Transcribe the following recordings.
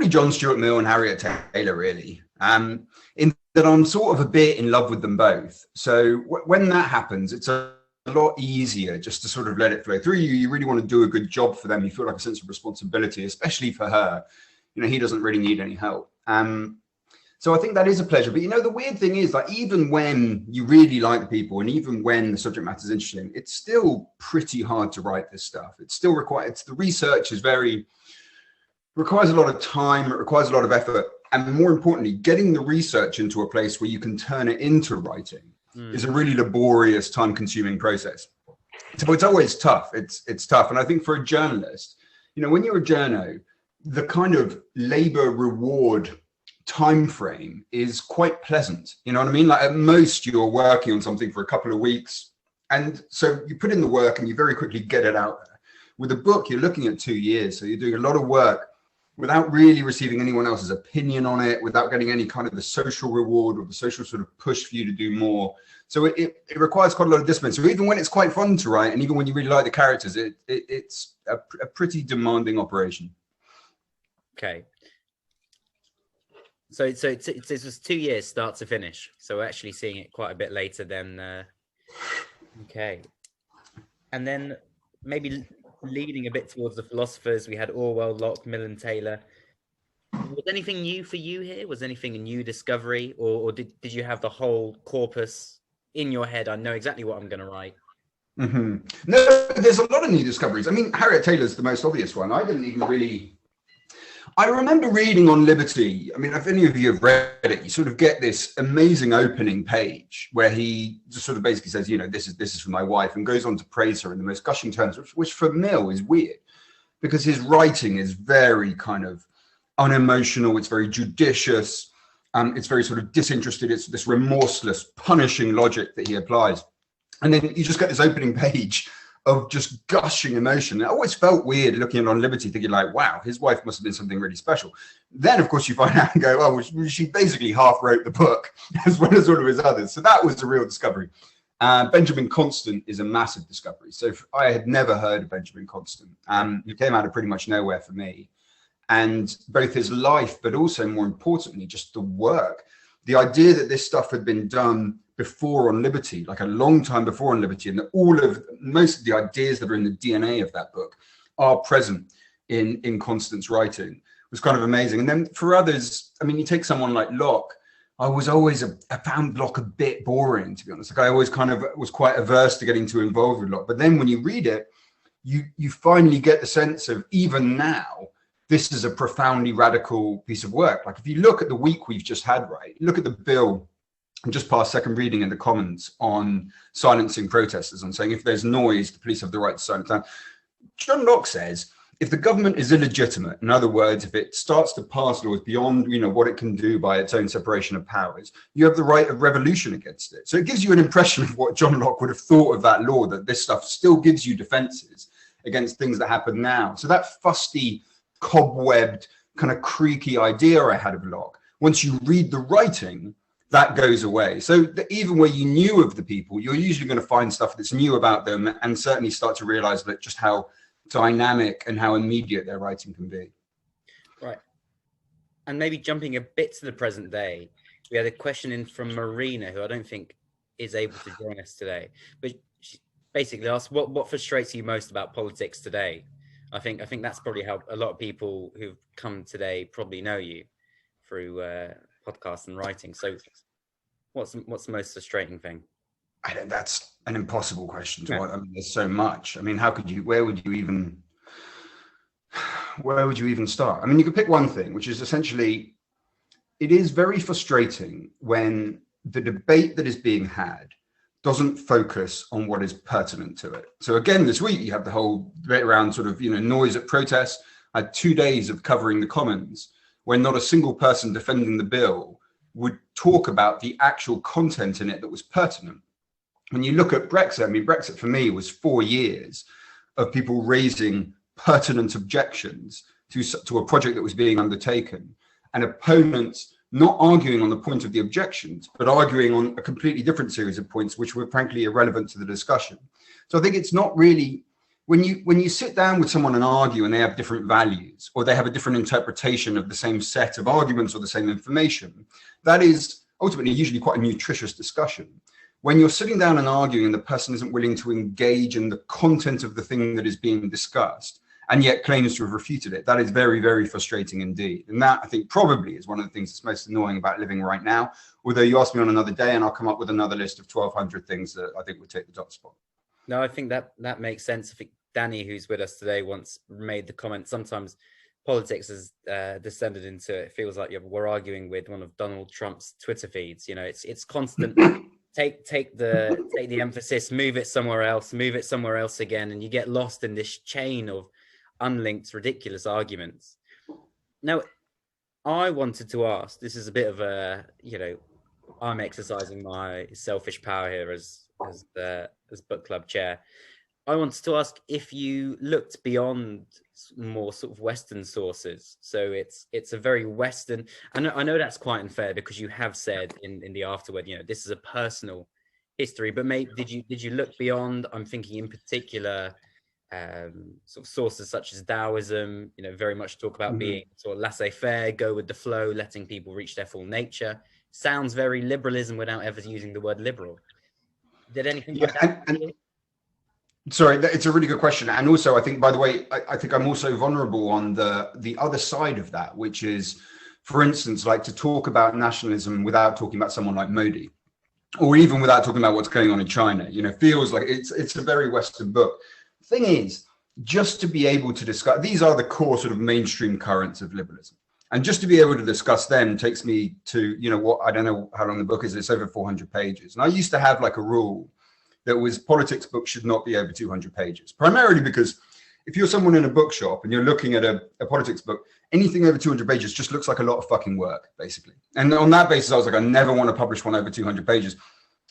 John Stuart Mill and Harriet Taylor, really. In that I'm sort of a bit in love with them both. So when that happens, it's a lot easier just to sort of let it flow through you. You really want to do a good job for them. You feel like a sense of responsibility, especially for her. You know, he doesn't really need any help. So I think that is a pleasure. But, you know, the weird thing is, like, even when you really like the people and even when the subject matter is interesting, it's still pretty hard to write this stuff. It's still required. The research is requires a lot of time. It requires a lot of effort. And more importantly, getting the research into a place where you can turn it into writing is a really laborious, time-consuming process. So it's always tough. It's tough. And I think for a journalist, you know, when you're a journo, the kind of labor reward time frame is quite pleasant. You know what I mean? Like, at most you're working on something for a couple of weeks, and so you put in the work and you very quickly get it out there. With a book, you're looking at 2 years, so you're doing a lot of work without really receiving anyone else's opinion on it, without getting any kind of the social reward or the social sort of push for you to do more. So it requires quite a lot of discipline. So even when it's quite fun to write, and even when you really like the characters, it's a pretty demanding operation. Okay. So it's 2 years start to finish. So we're actually seeing it quite a bit later than. Okay, and then maybe leading a bit towards the philosophers, we had Orwell, Locke, Mill, and Taylor. Was anything new for you here? Was anything a new discovery, or did you have the whole corpus in your head? I know exactly what I'm going to write. Mm-hmm. No, there's a lot of new discoveries. I mean, Harriet Taylor's the most obvious one. I didn't even really. I remember reading on Liberty. I mean, if any of you have read it, you sort of get this amazing opening page where he just sort of basically says, you know, this is for my wife, and goes on to praise her in the most gushing terms, which for Mill is weird because his writing is very kind of unemotional. It's very judicious. It's very sort of disinterested. It's this remorseless, punishing logic that he applies. And then you just get this opening page of just gushing emotion. It always felt weird looking at it on Liberty, thinking like, wow, his wife must have been something really special. Then, of course, you find out and go, oh, well, she basically half wrote the book as well as all of his others. So that was a real discovery. Benjamin Constant is a massive discovery. So I had never heard of Benjamin Constant. He came out of pretty much nowhere for me. And both his life, but also more importantly, just the work, the idea that this stuff had been done before on Liberty, like a long time before on Liberty, and that most of the ideas that are in the DNA of that book are present in Constant's writing was kind of amazing. And then for others, I mean, you take someone like Locke. I found Locke a bit boring, to be honest. Like, I always kind of was quite averse to getting too involved with Locke. But then when you read it, you finally get the sense of, even now, this is a profoundly radical piece of work. Like, if you look at the week we've just had, right, look at the bill and just past second reading in the Commons on silencing protesters, on saying if there's noise, the police have the right to silence them. John Locke says, if the government is illegitimate, in other words, if it starts to pass laws beyond, you know, what it can do by its own separation of powers, you have the right of revolution against it. So it gives you an impression of what John Locke would have thought of that law, that this stuff still gives you defenses against things that happen now. So that fusty, cobwebbed, kind of creaky idea I had of Locke, once you read the writing, that goes away. So even where you knew of the people, you're usually going to find stuff that's new about them, and certainly start to realize that just how dynamic and how immediate their writing can be. Right. And maybe jumping a bit to the present day, we had a question in from Marina, who I don't think is able to join us today, but she basically asked, what frustrates you most about politics today? I think that's probably how a lot of people who've come today probably know you through podcast and writing. So what's the most frustrating thing? That's an impossible question to answer. I mean, there's so much. I mean, where would you even start? I mean, you could pick one thing, which is essentially, it is very frustrating when the debate that is being had doesn't focus on what is pertinent to it. So again, this week you have the whole debate around sort of, you know, noise at protests. I had 2 days of covering the Commons when not a single person defending the bill would talk about the actual content in it that was pertinent. When you look at Brexit, I mean, Brexit for me was 4 years of people raising pertinent objections to a project that was being undertaken, and opponents not arguing on the point of the objections, but arguing on a completely different series of points, which were frankly irrelevant to the discussion. So I think it's not really, when you sit down with someone and argue and they have different values or they have a different interpretation of the same set of arguments or the same information, that is ultimately usually quite a nutritious discussion. When you're sitting down and arguing and the person isn't willing to engage in the content of the thing that is being discussed and yet claims to have refuted it, that is very, very frustrating indeed. And that, I think, probably is one of the things that's most annoying about living right now. Although you ask me on another day and I'll come up with another list of 1,200 things that I think would take the top spot. No, I think that makes sense. I think Danny, who's with us today, once made the comment, sometimes politics has descended into, it feels like we're arguing with one of Donald Trump's Twitter feeds. You know, it's constant. Take the emphasis, move it somewhere else again, and you get lost in this chain of unlinked, ridiculous arguments. Now, I wanted to ask, this is a bit of a, I'm exercising my selfish power here as book club chair. I wanted to ask if you looked beyond more sort of Western sources. So it's a very Western. I know that's quite unfair because you have said in the afterword, this is a personal history. But maybe did you look beyond? I'm thinking in particular sort of sources such as Taoism. Very much talk about being sort of laissez-faire, go with the flow, letting people reach their full nature. Sounds very liberalism without ever using the word liberal. Did anything like that? Sorry, it's a really good question. And also, I think, by the way, I think I'm also vulnerable on the other side of that, which is, for instance, like to talk about nationalism without talking about someone like Modi, or even without talking about what's going on in China, feels like it's a very Western book. Thing is, just to be able to discuss, these are the core sort of mainstream currents of liberalism. And just to be able to discuss them takes me to, what, I don't know how long the book is, it's over 400 pages. And I used to have like a rule that was politics books should not be over 200 pages, primarily because if you're someone in a bookshop and you're looking at a politics book, anything over 200 pages just looks like a lot of fucking work, basically. And on that basis, I was like, I never want to publish one over 200 pages.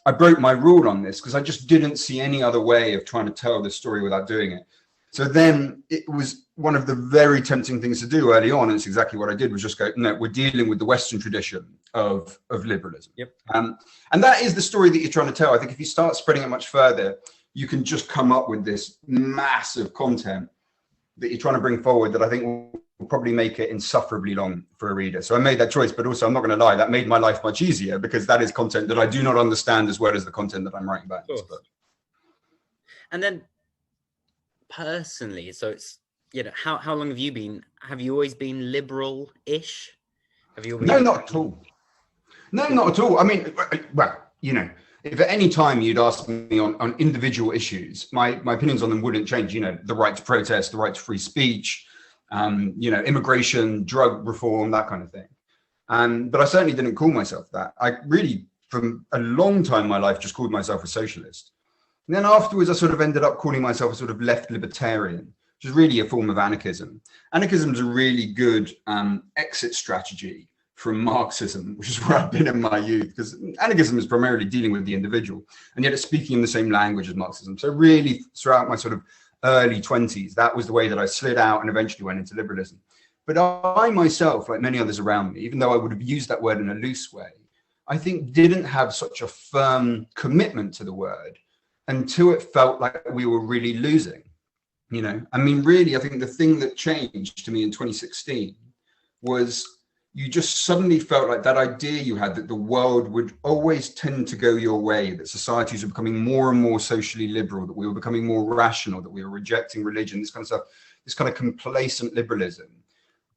I broke my rule on this because I just didn't see any other way of trying to tell this story without doing it. So then it was one of the very tempting things to do early on, and it's exactly what I did, was just go, no, we're dealing with the Western tradition of liberalism. Yep. And that is the story that you're trying to tell. I think if you start spreading it much further, you can just come up with this massive content that you're trying to bring forward that I think will probably make it insufferably long for a reader. So I made that choice, but also I'm not going to lie, that made my life much easier because that is content that I do not understand as well as the content that I'm writing about in this book. And then personally, so it's, how long have you always been liberal-ish? Have you always... No, not at all. No, not at all. I mean, well, if at any time you'd ask me on individual issues, my opinions on them wouldn't change. The right to protest, the right to free speech, immigration, drug reform, that kind of thing. But I certainly didn't call myself that. I really, from a long time in my life, just called myself a socialist. And then afterwards, I sort of ended up calling myself a sort of left libertarian, which is really a form of anarchism. Anarchism is a really good exit strategy from Marxism, which is where I've been in my youth, because anarchism is primarily dealing with the individual, and yet it's speaking in the same language as Marxism. So really, throughout my sort of early 20s, that was the way that I slid out and eventually went into liberalism. But I myself, like many others around me, even though I would have used that word in a loose way, I think didn't have such a firm commitment to the word until it felt like we were really losing. Really, I think the thing that changed to me in 2016 was you just suddenly felt like that idea you had that the world would always tend to go your way, that societies are becoming more and more socially liberal, that we were becoming more rational, that we were rejecting religion, this kind of stuff, this kind of complacent liberalism.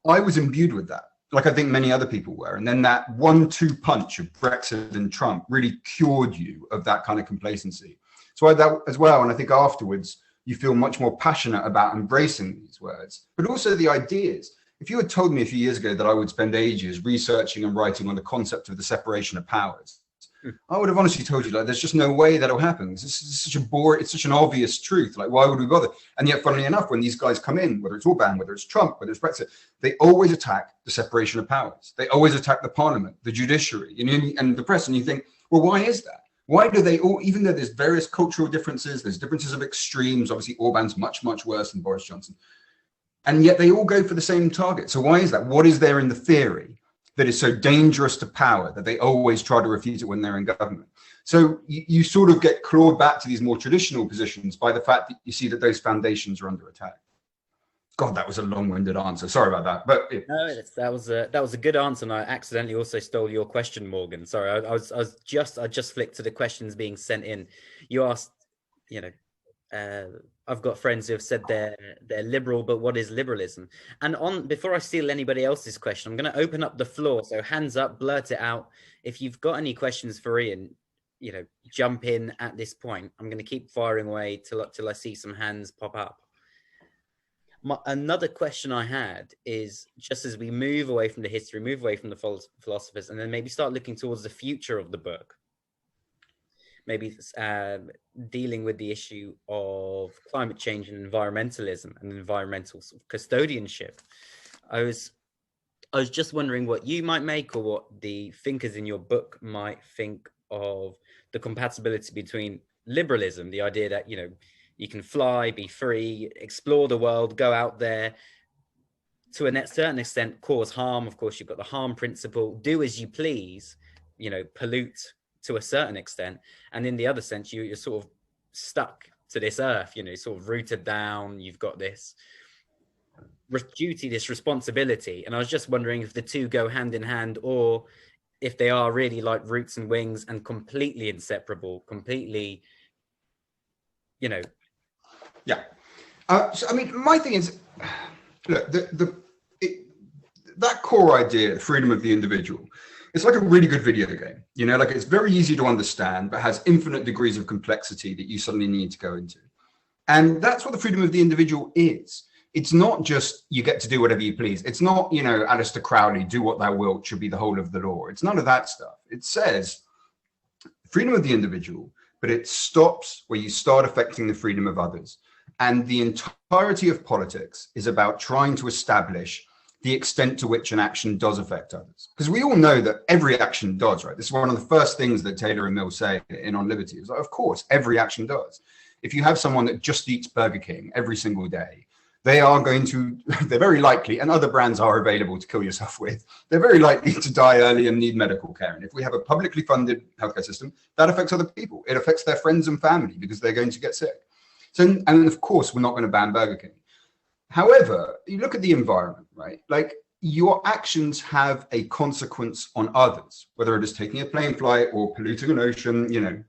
I was imbued with that, like I think many other people were. And then that 1-2 punch of Brexit and Trump really cured you of that kind of complacency. So I that as well. And I think afterwards, you feel much more passionate about embracing these words, but also the ideas. If you had told me a few years ago that I would spend ages researching and writing on the concept of the separation of powers, I would have honestly told you, like, there's just no way that'll happen. It's such a bore. It's such an obvious truth. Like, why would we bother? And yet, funnily enough, when these guys come in, whether it's Orban, whether it's Trump, whether it's Brexit, they always attack the separation of powers. They always attack the parliament, the judiciary, and the press. And you think, well, why is that? Why do they all, even though there's various cultural differences, there's differences of extremes, obviously Orban's much, much worse than Boris Johnson, and yet they all go for the same target. So why is that? What is there in the theory that is so dangerous to power that they always try to refute it when they're in government? So you sort of get clawed back to these more traditional positions by the fact that you see that those foundations are under attack. God, that was a long-winded answer. Sorry about that. But no, that was a good answer, and I accidentally also stole your question, Morgan. Sorry, I just flicked to the questions being sent in. You asked, I've got friends who have said they're liberal, but what is liberalism? And before I steal anybody else's question, I'm going to open up the floor. So hands up, blurt it out. If you've got any questions for Ian, jump in at this point. I'm going to keep firing away till I see some hands pop up. Another question I had is, just as we move away from the history, move away from the philosophers, and then maybe start looking towards the future of the book, maybe dealing with the issue of climate change and environmentalism and environmental sort of custodianship. I was just wondering what you might make, or what the thinkers in your book might think of the compatibility between liberalism, the idea that, you can fly, be free, explore the world, go out there, to a certain extent cause harm. Of course, you've got the harm principle, do as you please, pollute to a certain extent. And in the other sense, you're sort of stuck to this earth, sort of rooted down. You've got this duty, this responsibility. And I was just wondering if the two go hand in hand, or if they are really like roots and wings and completely inseparable, completely, Yeah. So, I mean, my thing is, look, that core idea, freedom of the individual, it's like a really good video game. Like it's very easy to understand, but has infinite degrees of complexity that you suddenly need to go into. And that's what the freedom of the individual is. It's not just you get to do whatever you please. It's not, Aleister Crowley, do what thou wilt should be the whole of the law. It's none of that stuff. It says freedom of the individual, but it stops where you start affecting the freedom of others. And the entirety of politics is about trying to establish the extent to which an action does affect others. Because we all know that every action does, right? This is one of the first things that Taylor and Mill say in On Liberty. Is like, of course, every action does. If you have someone that just eats Burger King every single day, they're very likely, and other brands are available to kill yourself with, they're very likely to die early and need medical care. And if we have a publicly funded healthcare system, that affects other people. It affects their friends and family because they're going to get sick. So, and of course, we're not going to ban Burger King. However, you look at the environment, right? Like your actions have a consequence on others, whether it is taking a plane flight or polluting an ocean,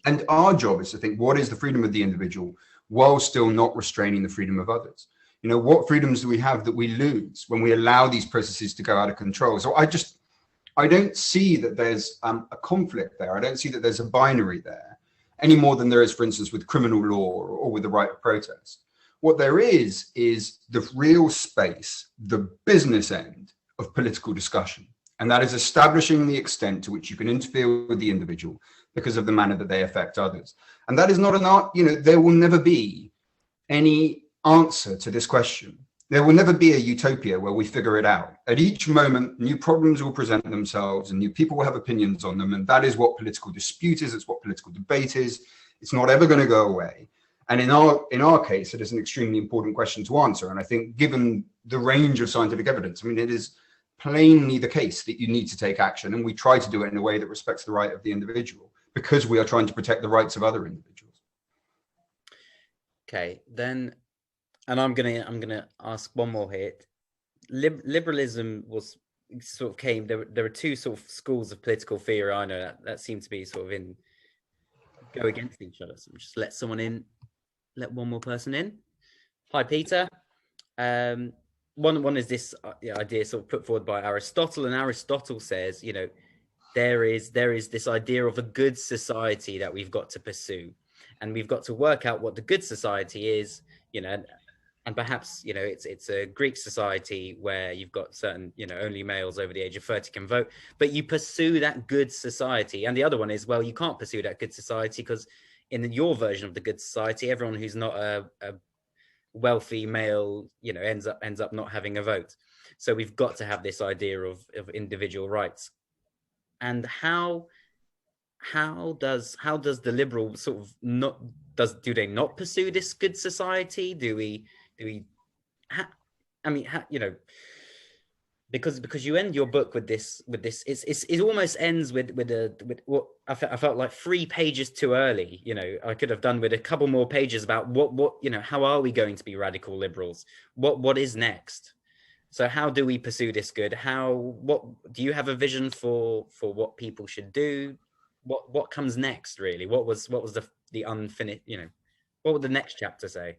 And our job is to think, what is the freedom of the individual while still not restraining the freedom of others? What freedoms do we have that we lose when we allow these processes to go out of control? So I don't see that there's a conflict there. I don't see that there's a binary there any more than there is, for instance, with criminal law or with the right of protest. What there is the real space, the business end of political discussion. And that is establishing the extent to which you can interfere with the individual because of the manner that they affect others. And that is not an art, there will never be any answer to this question. There will never be a utopia where we figure it out. At each moment, new problems will present themselves and new people will have opinions on them. And that is what political dispute is. It's what political debate is. It's not ever going to go away. And in our case, it is an extremely important question to answer. And I think given the range of scientific evidence, it is plainly the case that you need to take action. And we try to do it in a way that respects the right of the individual because we are trying to protect the rights of other individuals. Okay, then, and I'm gonna ask one more here. Liberalism was sort of came. There are two sort of schools of political theory. I know that seem to be sort of go against each other. So just let someone in. Let one more person in. Hi, Peter. One is this idea sort of put forward by Aristotle, and Aristotle says, there is this idea of a good society that we've got to pursue, and we've got to work out what the good society is, and perhaps it's a Greek society where you've got certain only males over the age of 30 can vote, but you pursue that good society. And the other one is, well, you can't pursue that good society because in your version of the good society, everyone who's not a wealthy male ends up not having a vote. So we've got to have this idea of individual rights. And how does the liberal sort of do they not pursue this good society? because you end your book with this it almost ends with what I felt like 3 pages too early. You know, I could have done with a couple more pages about what you know, how are we going to be radical liberals, what is next. So how do we pursue this good? What do you have a vision for what people should do? What comes next, really? What was the unfinished, you know, what would the next chapter say?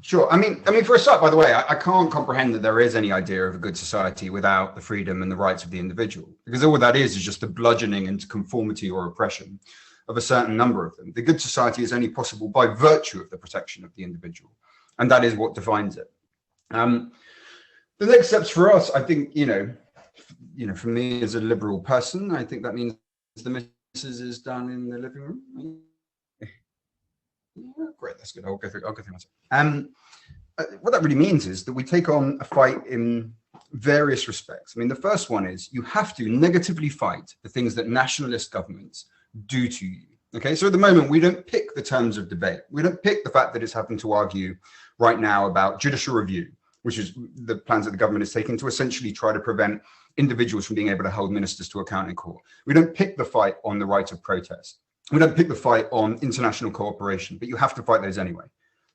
Sure. I mean, for a start, by the way, I can't comprehend that there is any idea of a good society without the freedom and the rights of the individual, because all that is just the bludgeoning into conformity or oppression of a certain number of them. The good society is only possible by virtue of the protection of the individual, and that is what defines it. The next steps for us, I think, you know, for me as a liberal person, I think that means the missus is down in the living room. Great, that's good. I'll go through myself. What that really means is that we take on a fight in various respects. I mean, the first one is you have to negatively fight the things that nationalist governments do to you. Okay, so at the moment, we don't pick the terms of debate. We don't pick the fact that it's having to argue right now about judicial review, which is the plans that the government is taking to essentially try to prevent individuals from being able to hold ministers to account in court. We don't pick the fight on the right of protest. We don't pick the fight on international cooperation, but you have to fight those anyway.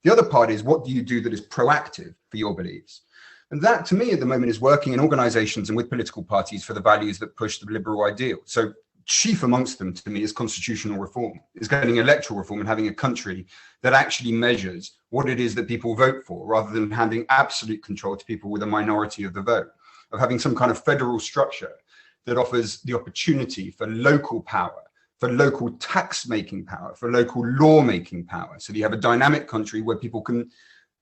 The other part is, what do you do that is proactive for your beliefs? And that, to me, at the moment, is working in organizations and with political parties for the values that push the liberal ideal. So chief amongst them, to me, is constitutional reform, is getting electoral reform and having a country that actually measures what it is that people vote for, rather than handing absolute control to people with a minority of the vote, of having some kind of federal structure that offers the opportunity for local power, for local tax-making power, for local law-making power. So you have a dynamic country where people can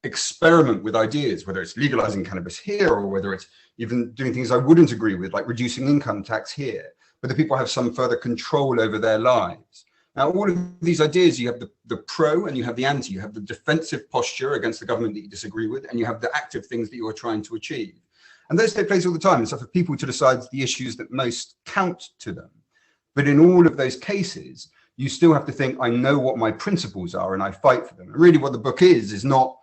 experiment with ideas, whether it's legalizing cannabis here or whether it's even doing things I wouldn't agree with, like reducing income tax here, but the people have some further control over their lives. Now, all of these ideas, you have the pro and you have the anti. You have the defensive posture against the government that you disagree with, and you have the active things that you are trying to achieve. And those take place all the time. It's up for people to decide the issues that most count to them. But in all of those cases, you still have to think, I know what my principles are and I fight for them. And really what the book is not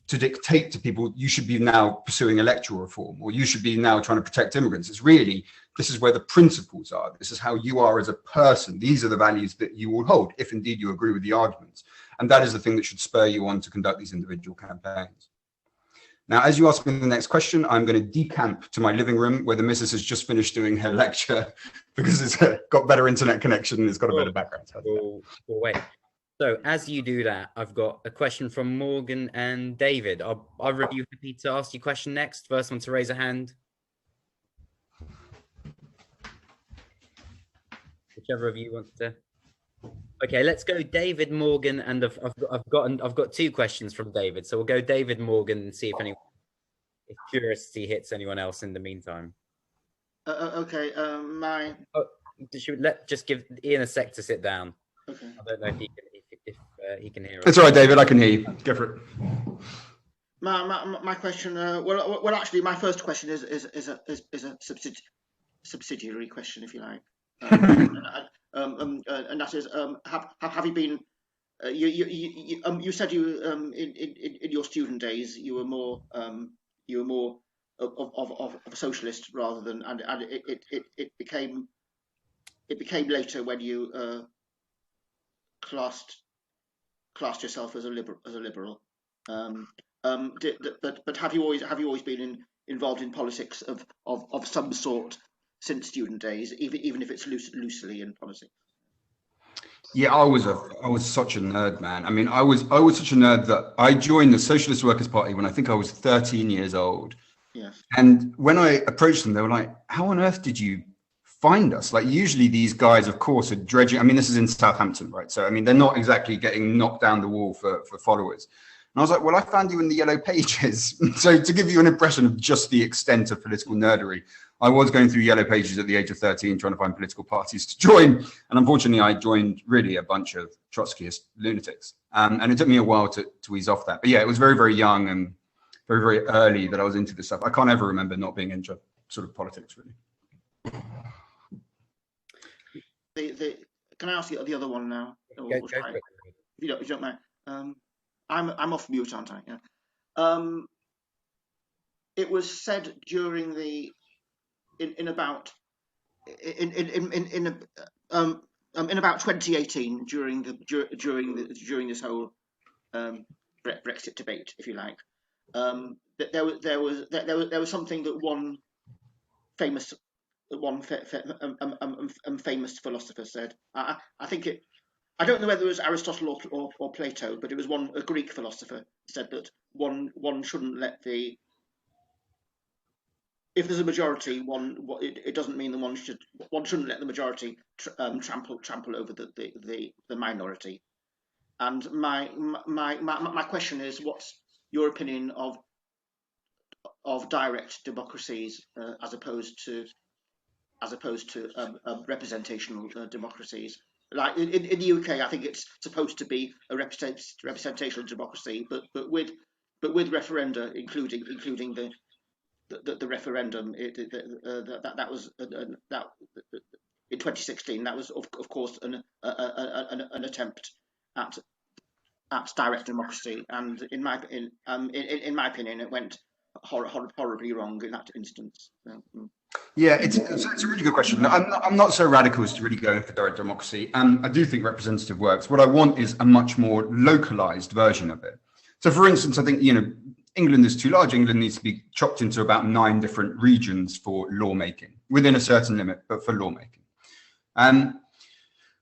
to dictate to people, you should be now pursuing electoral reform or you should be now trying to protect immigrants. It's really, this is where the principles are. This is how you are as a person. These are the values that you will hold, if indeed you agree with the arguments. And that is the thing that should spur you on to conduct these individual campaigns. Now, as you ask me the next question, I'm going to decamp to my living room where the missus has just finished doing her lecture because it's got better internet connection and it's got a better background. We'll wait. So as you do that, I've got a question from Morgan and David. Are you happy to ask your question next? First one to raise a hand. Whichever of you wants to. Okay, let's go David, Morgan, and I've got 2 questions from David. So we'll go David, Morgan, and see if curiosity hits anyone else in the meantime. Okay, mine. Oh, just give Ian a sec to sit down. Okay. I don't know if he can hear us. It's all right, David. I can hear you. Go for it. My question. Well, actually, my first question is a subsidiary question, if you like. And that is, have you been? You said you in your student days you were more of a socialist rather than, and it became later when you classed yourself as a liberal. But have you always been involved in politics of some sort since student days, even if it's loosely in politics? Yeah, I was such a nerd, man. I mean, I was such a nerd that I joined the Socialist Workers' Party when I think I was 13 years old. Yes. And when I approached them, they were like, "How on earth did you find us?" Like, usually these guys, of course, are dredging. I mean, this is in Southampton, right? So, I mean, they're not exactly getting knocked down the wall for followers. And I was like, well, I found you in the Yellow Pages. So to give you an impression of just the extent of political nerdery, I was going through Yellow Pages at the age of 13, trying to find political parties to join. And unfortunately, I joined really a bunch of Trotskyist lunatics. And it took me a while to ease off that. But yeah, it was very, very young and very, very early that I was into this stuff. I can't ever remember not being into sort of politics, really. Can I ask you the other one now? Go If you don't mind. I'm off mute, aren't I? Yeah. it was said during the in about 2018 during this whole Brexit debate, if you like, that there was something that famous famous philosopher said. I think it. I don't know whether it was Aristotle or Plato, but it was a Greek philosopher said that one shouldn't let if there's a majority, it doesn't mean that one shouldn't let the majority trample over the minority. And my question is, what's your opinion of direct democracies as opposed to representational democracies? Like in the UK, I think it's supposed to be a representational democracy, but with referenda, including the referendum, that was that in 2016. That was of course an attempt at direct democracy, and in my opinion, it went horribly wrong in that instance. Yeah, it's a really good question. I'm not so radical as to really go for direct democracy. I do think representative works. What I want is a much more localized version of it. So, for instance, I think, England is too large. England needs to be chopped into about 9 different regions for lawmaking, within a certain limit, but for lawmaking.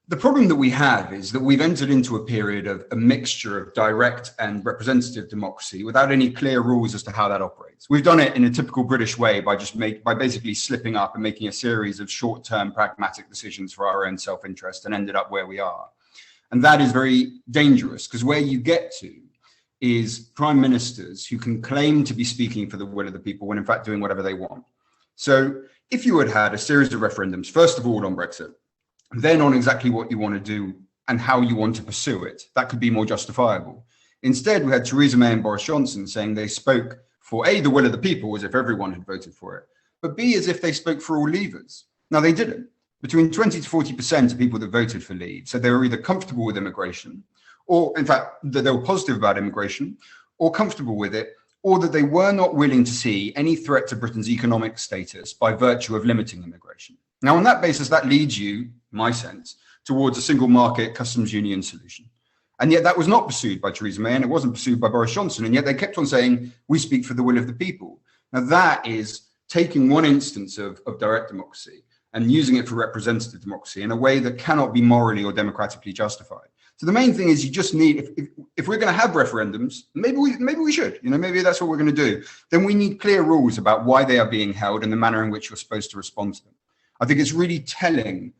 The problem that we have is that we've entered into a period of a mixture of direct and representative democracy without any clear rules as to how that operates. We've done it in a typical British way by basically slipping up and making a series of short-term pragmatic decisions for our own self-interest, and ended up where we are. And that is very dangerous, because where you get to is prime ministers who can claim to be speaking for the will of the people when in fact doing whatever they want. So if you had a series of referendums, first of all on Brexit, then on exactly what you want to do and how you want to pursue it, that could be more justifiable. Instead, we had Theresa May and Boris Johnson saying they spoke for A, the will of the people, as if everyone had voted for it, but B, as if they spoke for all leavers. Now, they didn't. Between 20 to 40% of people that voted for Leave said they were either comfortable with immigration, or in fact, that they were positive about immigration, or comfortable with it, or that they were not willing to see any threat to Britain's economic status by virtue of limiting immigration. Now, on that basis, that leads you, my sense, towards a single market customs union solution. And yet that was not pursued by Theresa May, and it wasn't pursued by Boris Johnson. And yet they kept on saying, we speak for the will of the people. Now, that is taking one instance of direct democracy and using it for representative democracy in a way that cannot be morally or democratically justified. So the main thing is, you just need, if we're going to have referendums, maybe we should, maybe that's what we're going to do. Then we need clear rules about why they are being held and the manner in which you're supposed to respond to them. I think it's really telling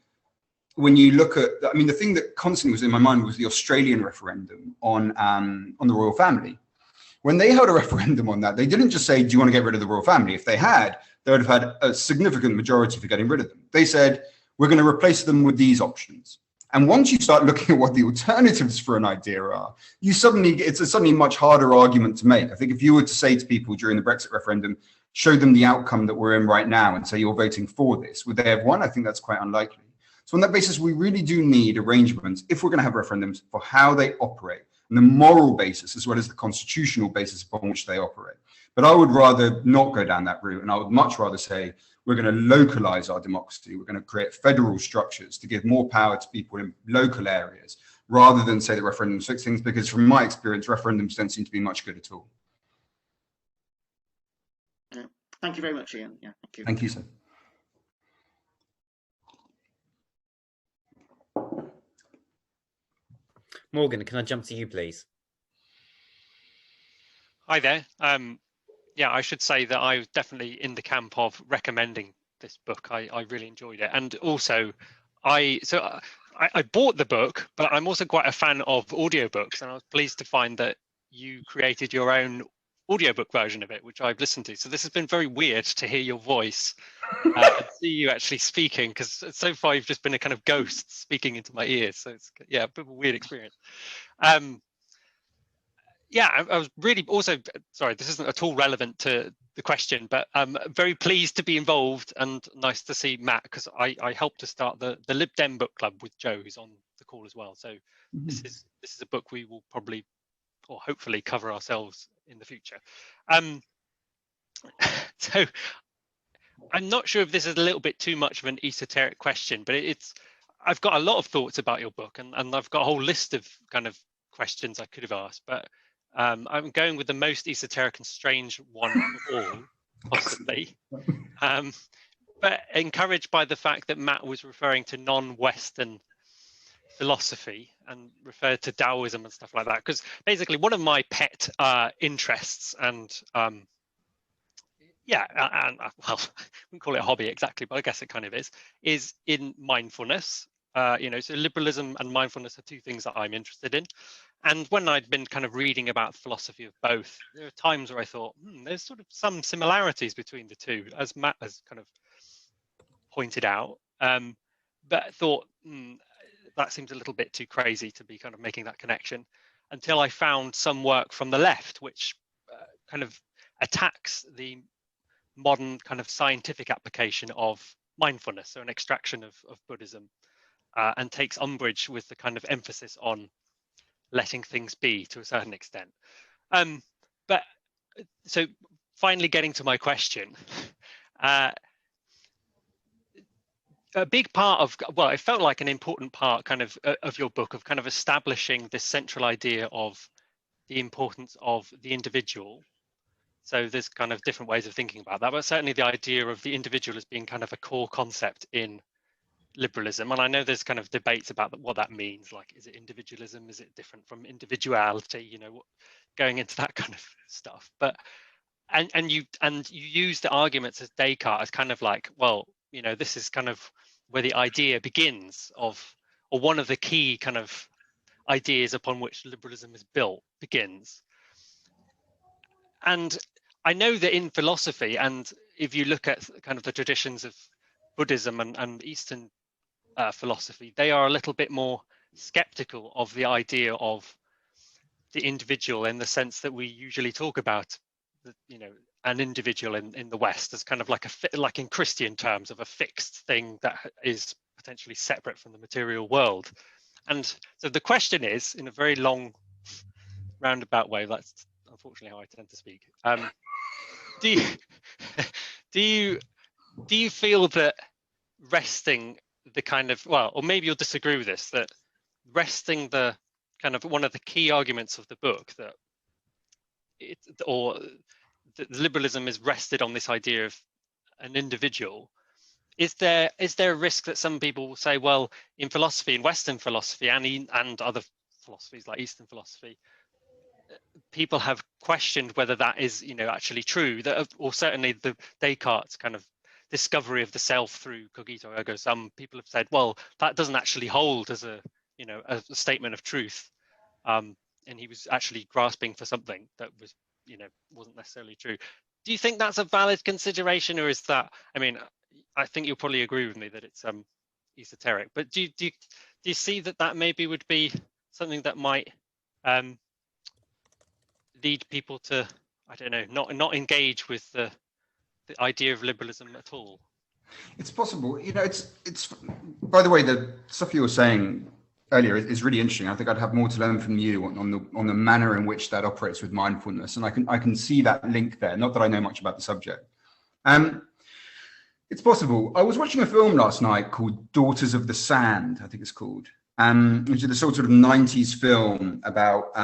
when you look at, the thing that constantly was in my mind was the Australian referendum on the royal family. When they held a referendum on that, they didn't just say, do you want to get rid of the royal family? If they had, they would have had a significant majority for getting rid of them. They said, we're going to replace them with these options. And once you start looking at what the alternatives for an idea are, it's a suddenly much harder argument to make. I think if you were to say to people during the Brexit referendum, show them the outcome that we're in right now and say you're voting for this, would they have won? I think that's quite unlikely. So on that basis, we really do need arrangements, if we're going to have referendums, for how they operate, and the moral basis as well as the constitutional basis upon which they operate. But I would rather not go down that route, and I would much rather say we're going to localize our democracy. We're going to create federal structures to give more power to people in local areas, rather than say that referendums fix things, because from my experience, referendums don't seem to be much good at all. Thank you very much, Ian. Yeah, thank you. Thank you, sir. Morgan, can I jump to you, please? Hi there. Yeah, I should say that I was definitely in the camp of recommending this book. I really enjoyed it. And also, I bought the book, but I'm also quite a fan of audiobooks. And I was pleased to find that you created your own audiobook version of it, which I've listened to. So this has been very weird to hear your voice and see you actually speaking, because so far you've just been a kind of ghost speaking into my ears. So it's, yeah, a bit of a weird experience. Yeah, I was really also, sorry, this isn't at all relevant to the question, but I'm very pleased to be involved, and nice to see Matt, because I helped to start the Lib Dem book club with Joe, who's on the call as well. So this is a book we will probably, or hopefully, cover ourselves in the future. So I'm not sure if this is a little bit too much of an esoteric question, but I've got a lot of thoughts about your book, and I've got a whole list of kind of questions I could have asked, but I'm going with the most esoteric and strange one of all, possibly. But encouraged by the fact that Matt was referring to non-Western philosophy and referred to Taoism and stuff like that, because basically one of my pet interests and well, we wouldn't call it a hobby exactly, but I guess it kind of is in mindfulness. So liberalism and mindfulness are two things that I'm interested in. And when I'd been kind of reading about philosophy of both, there are times where I thought, there's sort of some similarities between the two, as Matt has kind of pointed out. But I thought, that seems a little bit too crazy to be kind of making that connection, until I found some work from the left, which kind of attacks the modern kind of scientific application of mindfulness, so an extraction of Buddhism, and takes umbrage with the kind of emphasis on letting things be to a certain extent. But so finally getting to my question, a big part of, well, it felt like an important part kind of your book, of kind of establishing this central idea of the importance of the individual. So there's kind of different ways of thinking about that, but certainly the idea of the individual as being kind of a core concept in liberalism. And I know there's kind of debates about what that means. Like, is it individualism? Is it different from individuality? Going into that kind of stuff. But and you use the arguments as Descartes as kind of like, well, this is kind of where the idea begins of, or one of the key kind of ideas upon which liberalism is built begins. And I know that in philosophy, and if you look at kind of the traditions of Buddhism and Eastern philosophy, they are a little bit more skeptical of the idea of the individual, in the sense that we usually talk about, an individual in the West as kind of like in Christian terms of a fixed thing that is potentially separate from the material world. And so the question is, in a very long roundabout way, that's unfortunately how I tend to speak. Do you feel that resting the kind of, well, or maybe you'll disagree with this, that resting the kind of one of the key arguments of the book, that liberalism is rested on this idea of an individual, is there a risk that some people will say, well, in philosophy, in Western philosophy and other philosophies like Eastern philosophy, people have questioned whether that is actually true, that, or certainly the Descartes kind of discovery of the self through cogito ergo sum, people have said, well, that doesn't actually hold as a statement of truth, and he was actually grasping for something that was wasn't necessarily true. Do you think that's a valid consideration, or is that, I think you'll probably agree with me that it's esoteric, but do you see that maybe would be something that might lead people to, I don't know, not engage with the idea of liberalism at all? It's possible. It's by the way, the stuff you were saying earlier is really interesting. I think I'd have more to learn from you on the manner in which that operates with mindfulness, and I can see that link there. Not that I know much about the subject. It's possible. I was watching a film last night called Daughters of the Sand, I think it's called, which is a sort of 90s film about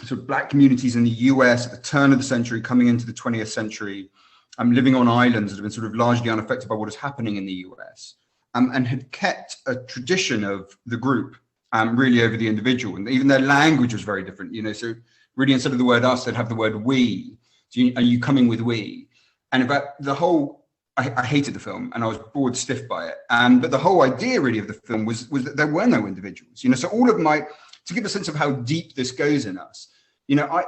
sort of black communities in the US at the turn of the century, coming into the 20th century, living on islands that have been sort of largely unaffected by what is happening in the US, and had kept a tradition of the group really over the individual. And even their language was very different, so really instead of the word us, they'd have the word we. So are you coming with we? And about the whole, I hated the film and I was bored stiff by it. But the whole idea really of the film was that there were no individuals, so all of to give a sense of how deep this goes in us,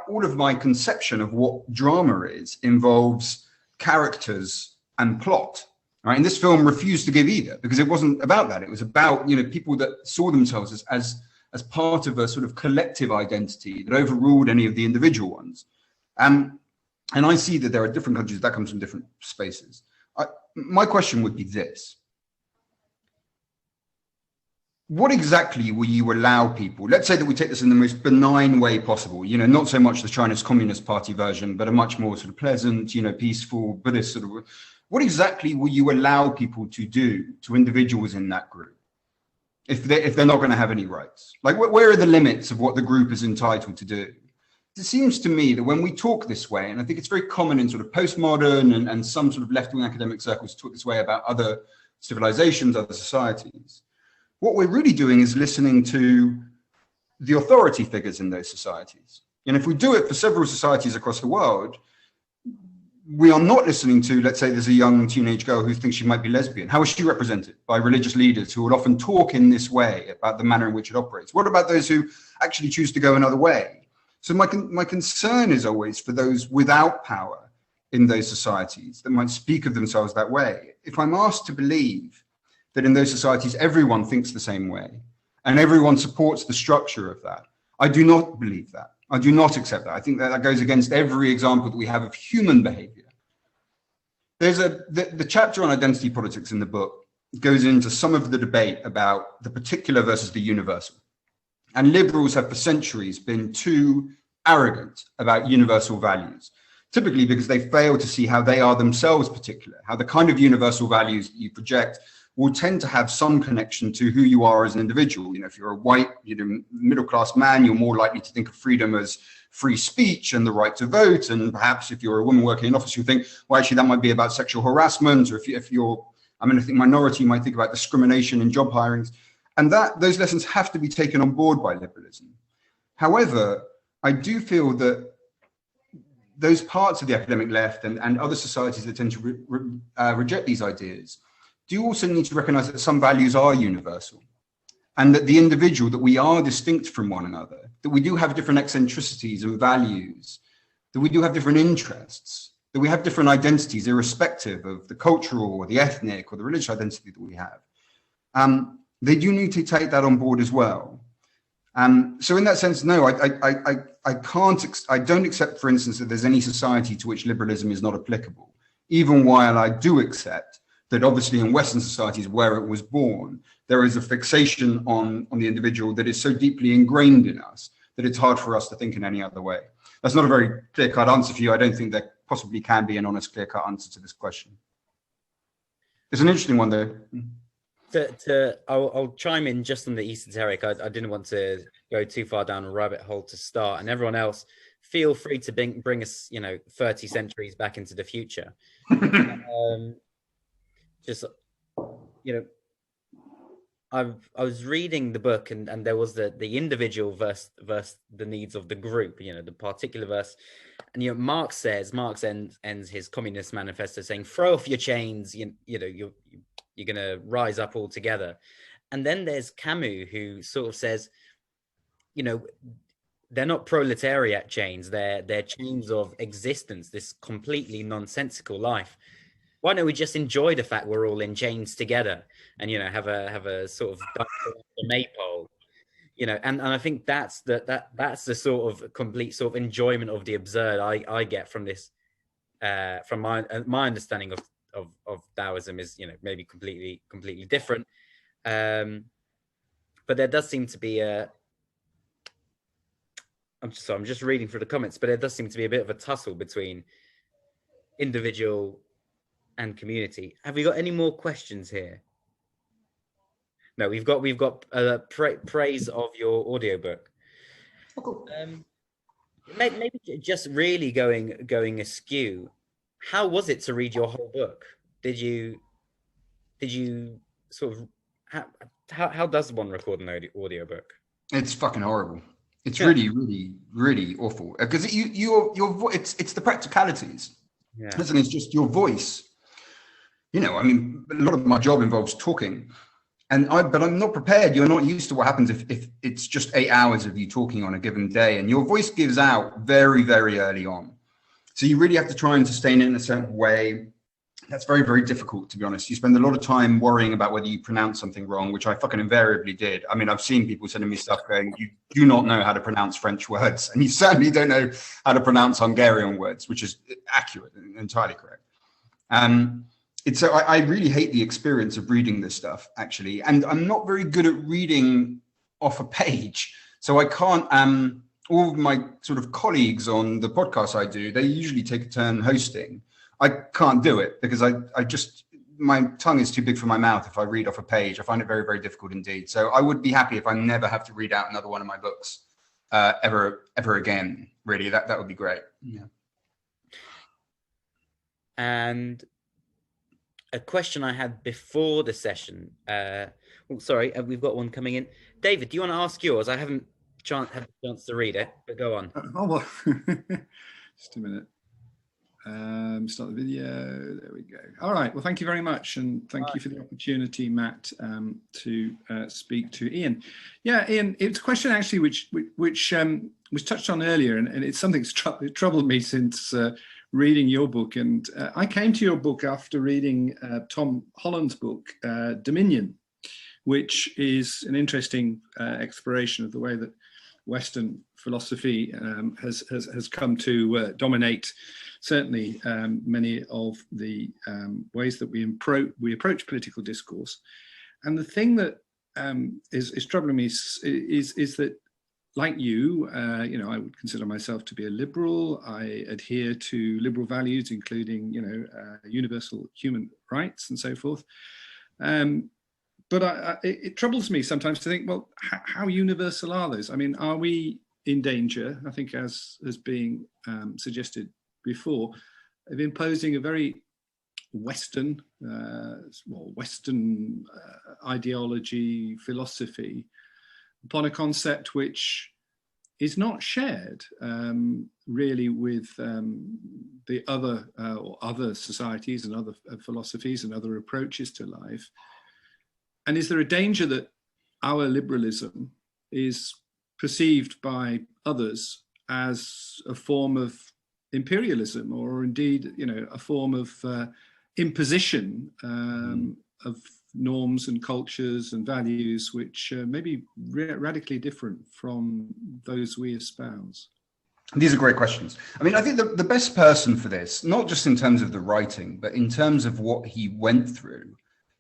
all of my conception of what drama is involves characters and plot, right? And this film refused to give either, because it wasn't about that. It was about, people that saw themselves as part of a sort of collective identity that overruled any of the individual ones. And I see that there are different countries that comes from different spaces. My question would be this. what exactly will you allow people, let's say that we take this in the most benign way possible, you know, not so much the Chinese Communist Party version, but a much more sort of pleasant, you know, peaceful Buddhist sort of, what exactly will you allow people to do to individuals in that group if they're not going to have any rights? Like, where are the limits of what the group is entitled to do? It seems to me that when we talk this way, and I think it's very common in sort of postmodern and some sort of left-wing academic circles talk this way about other civilizations, other societies, what we're really doing is listening to the authority figures in those societies. And if we do it for several societies across the world, we are not listening to, let's say there's a young teenage girl who thinks she might be lesbian. How is she represented? By religious leaders who would often talk in this way about the manner in which it operates. What about those who actually choose to go another way? So my concern is always for those without power in those societies that might speak of themselves that way. If I'm asked to believe that in those societies everyone thinks the same way and everyone supports the structure of that, I do not believe that. I do not accept that. I think that goes against every example that we have of human behavior. There's the chapter on identity politics in the book goes into some of the debate about the particular versus the universal. And liberals have for centuries been too arrogant about universal values, typically because they fail to see how they are themselves particular, how the kind of universal values that you project will tend to have some connection to who you are as an individual. You know, if you're a white, middle-class man, you're more likely to think of freedom as free speech and the right to vote. And perhaps if you're a woman working in office, you think, well, actually, that might be about sexual harassment. Or if you're, I think minority, you might think about discrimination in job hirings. And those lessons have to be taken on board by liberalism. However, I do feel that those parts of the academic left and other societies that tend to reject these ideas do also need to recognize that some values are universal and that the individual, that we are distinct from one another, that we do have different eccentricities and values, that we do have different interests, that we have different identities irrespective of the cultural or the ethnic or the religious identity that we have. They do need to take that on board as well. So in that sense, no, I don't accept, for instance, that there's any society to which liberalism is not applicable, even while I do accept that obviously in Western societies where it was born, there is a fixation on the individual that is so deeply ingrained in us that it's hard for us to think in any other way. That's not a very clear-cut answer for you. I don't think there possibly can be an honest, clear-cut answer to this question. It's an interesting one, though. I'll chime in just on the esoteric. I didn't want to go too far down a rabbit hole to start, and everyone else, feel free to bring us, 30 centuries back into the future. I was reading the book, and there was the individual versus the needs of the group, the particular verse. And Marx ends his Communist Manifesto saying, throw off your chains, you're going to rise up all together. And then there's Camus, who sort of says, they're not proletariat chains, they're chains of existence, this completely nonsensical life. Why don't we just enjoy the fact we're all in chains together and, have a sort of maypole, and I think that's the sort of complete sort of enjoyment of the absurd I get from this, from my understanding of Taoism is, maybe completely different. But there does seem to be I'm just reading through the comments, but there does seem to be a bit of a tussle between individual and community. Have we got any more questions here? No, we've got praise of your audiobook. Oh, cool. Maybe just really going askew. How was it to read your whole book? Did you sort of how does one record an audiobook? It's fucking horrible. It's really, really, really awful because it's the practicalities. Yeah. Listen, it's just your voice. A lot of my job involves talking, but I'm not prepared. You're not used to what happens if it's just 8 hours of you talking on a given day, and your voice gives out very, very early on. So you really have to try and sustain it in a certain way. That's very, very difficult, to be honest. You spend a lot of time worrying about whether you pronounce something wrong, which I fucking invariably did. I've seen people sending me stuff going, you do not know how to pronounce French words, and you certainly don't know how to pronounce Hungarian words, which is accurate and entirely correct. I really hate the experience of reading this stuff, actually, and I'm not very good at reading off a page. So I can't. All of my sort of colleagues on the podcast I do, they usually take a turn hosting. I can't do it because I just, my tongue is too big for my mouth if I read off a page. I find it very, very difficult indeed. So I would be happy if I never have to read out another one of my books ever again. Really, that would be great. Yeah. And a question I had before the session. We've got one coming in. David, do you want to ask yours? I haven't had the chance to read it, but go on. Oh, well, just a minute. Start the video. There we go. All right. Well, thank you very much, and thank you for the opportunity, Matt, to speak to Ian. Yeah, Ian, it's a question actually which was touched on earlier, and it's something that's troubled me since reading your book. And I came to your book after reading Tom Holland's book, Dominion, which is an interesting exploration of the way that Western philosophy has come to dominate certainly many of the ways that we approach political discourse. And the thing that is troubling me is that, like you, I would consider myself to be a liberal. I adhere to liberal values, including, universal human rights and so forth. But it troubles me sometimes to think, well, how universal are those? I mean, are we in danger, I think, as being suggested before, of imposing a very Western ideology, philosophy upon a concept which is not shared really with the other societies and other philosophies and other approaches to life? And is there a danger that our liberalism is perceived by others as a form of imperialism, or indeed, a form of imposition of norms and cultures and values which may be radically different from those we espouse? These are great questions. I mean, I think the best person for this, not just in terms of the writing, but in terms of what he went through,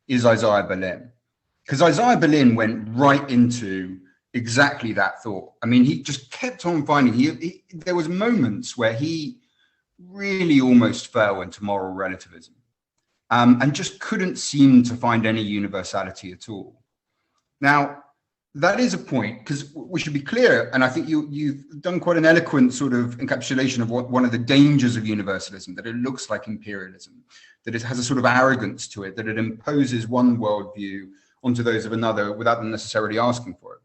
is Isaiah Berlin. Because Isaiah Berlin went right into exactly that thought. I mean, he just kept on finding, there was moments where he really almost fell into moral relativism and just couldn't seem to find any universality at all. Now, that is a point, because we should be clear, and I think you've done quite an eloquent sort of encapsulation of one of the dangers of universalism, that it looks like imperialism, that it has a sort of arrogance to it, that it imposes one worldview onto those of another without them necessarily asking for it.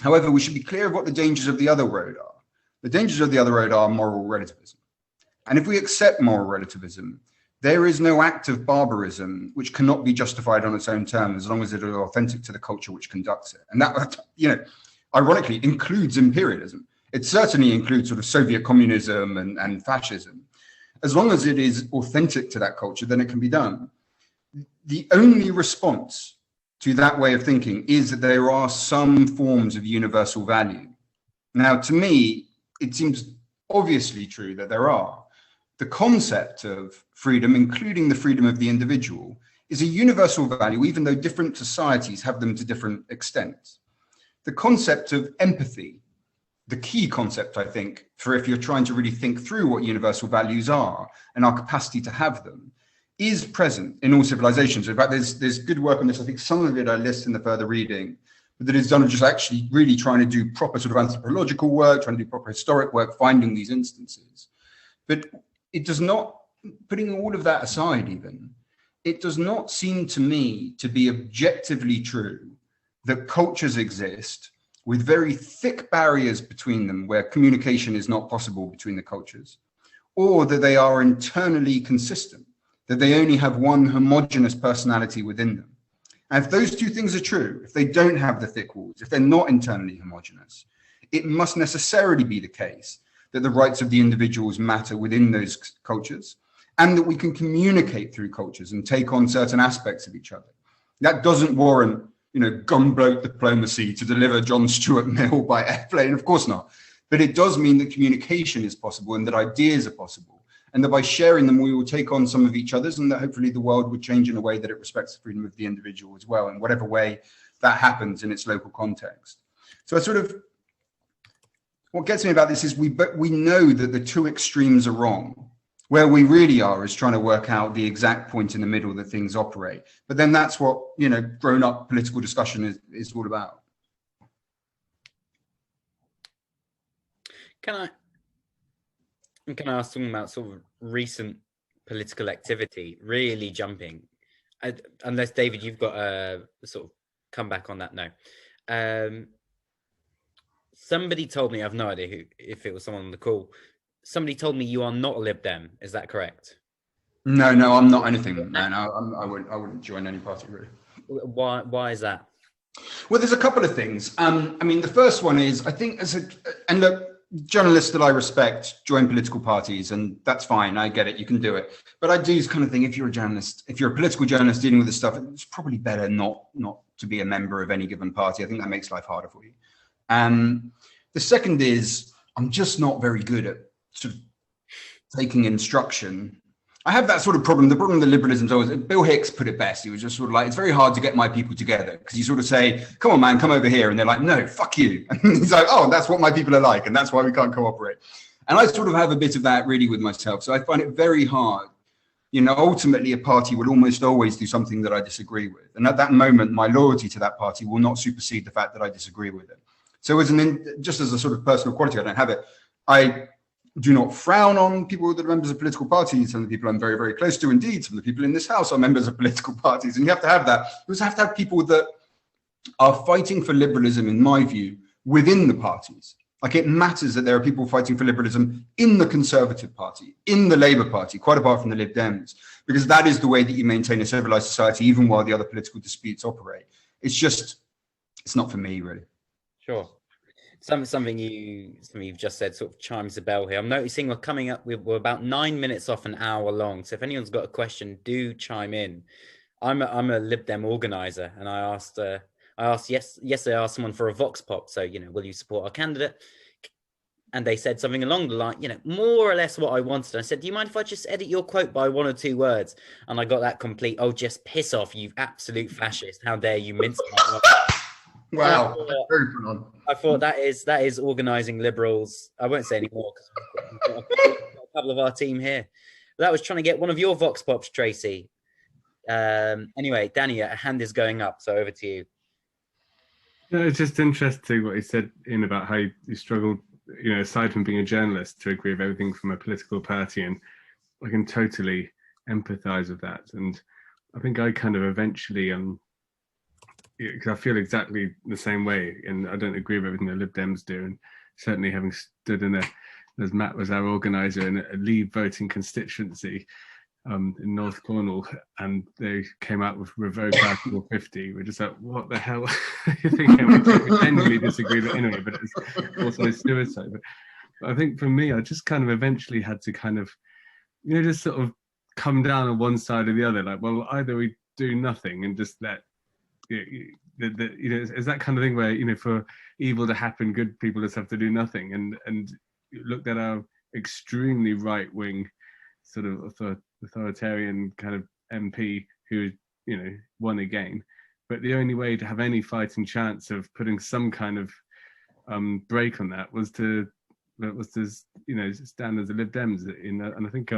However, we should be clear of what the dangers of the other road are. The dangers of the other road are moral relativism. And if we accept moral relativism, there is no act of barbarism which cannot be justified on its own terms as long as it is authentic to the culture which conducts it. And that, ironically, includes imperialism. It certainly includes sort of Soviet communism and fascism. As long as it is authentic to that culture, then it can be done. The only response to that way of thinking is that there are some forms of universal value. Now, to me, it seems obviously true that there are. The concept of freedom, including the freedom of the individual, is a universal value, even though different societies have them to different extents. The concept of empathy, the key concept, I think, for if you're trying to really think through what universal values are and our capacity to have them, is present in all civilizations. In fact, there's good work on this. I think some of it I list in the further reading, but that is done of just actually really trying to do proper sort of anthropological work, trying to do proper historic work, finding these instances. But it does not, putting all of that aside even, it does not seem to me to be objectively true that cultures exist with very thick barriers between them where communication is not possible between the cultures, or that they are internally consistent, that they only have one homogeneous personality within them. And if those two things are true, if they don't have the thick walls, if they're not internally homogeneous, it must necessarily be the case that the rights of the individuals matter within those cultures, and that we can communicate through cultures and take on certain aspects of each other. That doesn't warrant, gunboat diplomacy to deliver John Stuart Mill by airplane, of course not. But it does mean that communication is possible and that ideas are possible, and that by sharing them, we will take on some of each other's, and that hopefully the world would change in a way that it respects the freedom of the individual as well, in whatever way that happens in its local context. So what gets me about this is we know that the two extremes are wrong. Where we really are is trying to work out the exact point in the middle that things operate. But then that's what, grown-up political discussion is all about. Can I ask something about sort of recent political activity really jumping? Unless, David, you've got a sort of comeback on that. No. Somebody told me, I have no idea who, if it was someone on the call, somebody told me you are not a Lib Dem. Is that correct? No, I'm not anything. No, I wouldn't join any party, really. Why is that? Well, there's a couple of things. The first one is, I think and look, journalists that I respect join political parties, and that's fine. I get it. You can do it. But I do kind of think if you're a journalist, if you're a political journalist dealing with this stuff, it's probably better not to be a member of any given party. I think that makes life harder for you. The second is, I'm just not very good at sort of taking instruction. I have that sort of problem. The problem with liberalism is always, Bill Hicks put it best. He was just sort of like, it's very hard to get my people together, because you sort of say, come on, man, come over here. And they're like, no, fuck you. And he's like, oh, that's what my people are like. And that's why we can't cooperate. And I sort of have a bit of that really with myself. So I find it very hard. Ultimately, a party will almost always do something that I disagree with. And at that moment, my loyalty to that party will not supersede the fact that I disagree with it. So just as a sort of personal quality, I don't have it. I do not frown on people that are members of political parties. Some of the people I'm very, very close to, indeed, some of the people in this house are members of political parties. And you have to have that. You also have to have people that are fighting for liberalism, in my view, within the parties. Like, it matters that there are people fighting for liberalism in the Conservative Party, in the Labour Party, quite apart from the Lib Dems, because that is the way that you maintain a civilized society, even while the other political disputes operate. It's not for me, really. Sure. Something you've just said sort of chimes the bell here. I'm noticing we're about 9 minutes off an hour long. So if anyone's got a question, do chime in. I'm a Lib Dem organizer, and I asked yesterday I asked someone for a vox pop. So, will you support our candidate? And they said something along the line, more or less what I wanted. I said, do you mind if I just edit your quote by 1 or 2 words? And I got that complete, oh, just piss off, you absolute fascist. How dare you mince my words. Wow. I thought that is organising liberals. I won't say any more because we've got a couple of our team here. That was trying to get one of your vox pops, Tracy. Anyway, Danny, a hand is going up, so over to you. It's just interesting what he said about how you struggled, aside from being a journalist, to agree with everything from a political party, and I can totally empathise with that. And I think I kind of eventually because I feel exactly the same way, and I don't agree with everything the Lib Dems do. And certainly, having stood as Matt was our organizer, in a Leave voting constituency in North Cornwall, and they came out with revoke Article 50. We're just like, what the hell? You think we genuinely disagree, but anyway, but it's also suicide. But I think for me, I just kind of eventually had to kind of, just sort of come down on one side or the other. Like, well, either we do nothing and just let. It's that kind of thing where for evil to happen, good people just have to do nothing. And looked at our extremely right wing sort of authoritarian kind of MP who won again, but the only way to have any fighting chance of putting some kind of break on that was to stand as the Lib Dems and I think